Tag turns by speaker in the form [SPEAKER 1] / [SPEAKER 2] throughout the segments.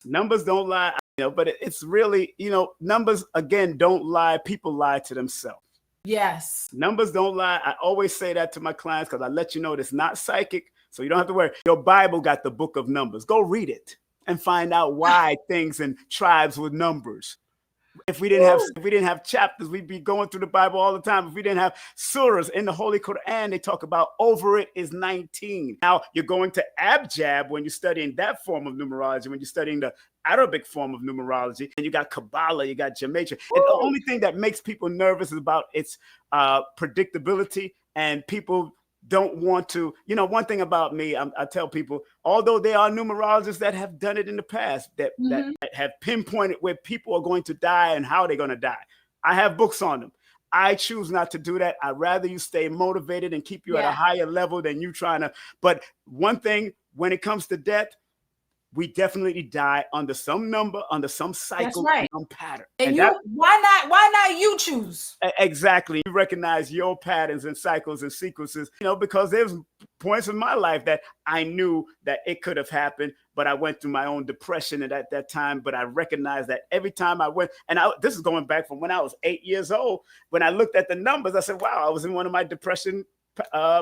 [SPEAKER 1] Numbers don't lie, but it's really, numbers again don't lie. People lie to themselves.
[SPEAKER 2] Yes.
[SPEAKER 1] Numbers don't lie. I always say that to my clients because I let you know it's not psychic, so you don't have to worry. Your Bible got the book of Numbers. Go read it and find out why things and tribes with numbers. If we didn't have chapters, we'd be going through the Bible all the time. If we didn't have surahs in the Holy Quran, they talk about over it is 19. Now you're going to Abjad when you're studying that form of numerology, when you're studying the Arabic form of numerology, and you got Kabbalah, you got Gematria. And the only thing that makes people nervous is about its predictability, and people don't want to, one thing about me, I tell people, although there are numerologists that have done it in the past, that have pinpointed where people are going to die and how they're going to die. I have books on them. I choose not to do that. I'd rather you stay motivated and keep you at a higher level than you trying to. But one thing, when it comes to death, we definitely die under some number, under some cycle, some pattern.
[SPEAKER 2] And why not you choose?
[SPEAKER 1] Exactly. You recognize your patterns and cycles and sequences, because there's points in my life that I knew that it could have happened, but I went through my own depression at that time. But I recognized that every time I went, and this is going back from when I was 8 years old, when I looked at the numbers, I said, wow, I was in one of my depression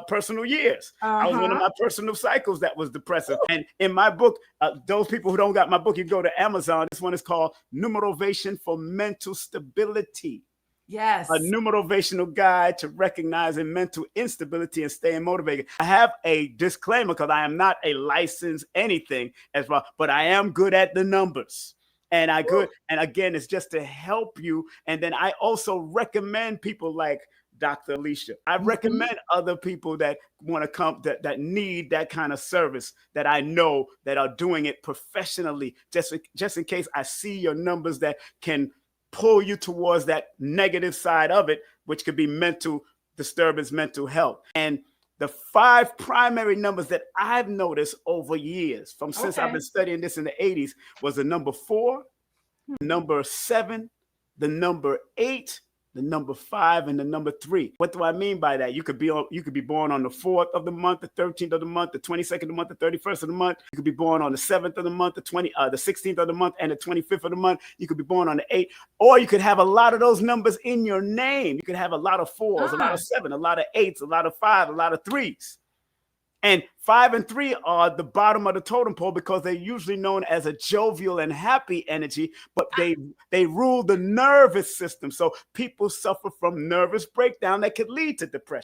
[SPEAKER 1] personal years. I was one of my personal cycles that was depressive. And in my book, those people who don't got my book, you go to Amazon. This one is called Numerovation for Mental Stability.
[SPEAKER 2] Yes.
[SPEAKER 1] A numerovational guide to recognizing mental instability and staying motivated. I have a disclaimer because I am not a licensed anything as well, but I am good at the numbers. And and again, it's just to help you. And then I also recommend people like Dr. Alicia. I recommend other people that want to come, that need that kind of service, that I know that are doing it professionally, just in case I see your numbers that can pull you towards that negative side of it, which could be mental disturbance, mental health. And the 5 primary numbers that I've noticed over years, since I've been studying this in the 80s, was the number 4, the number 7, the number 8, the number 5, and the number 3. What do I mean by that? You could be born on the 4th of the month, the 13th of the month, the 22nd of the month, the 31st of the month. You could be born on the 7th of the month, the 16th of the month, and the 25th of the month. You could be born on the 8th, or you could have a lot of those numbers in your name. You could have a lot of 4s, a lot of 7, a lot of 8s, a lot of 5, a lot of 3s. And 5 and 3 are the bottom of the totem pole because they're usually known as a jovial and happy energy, but they rule the nervous system. So people suffer from nervous breakdown that could lead to depression.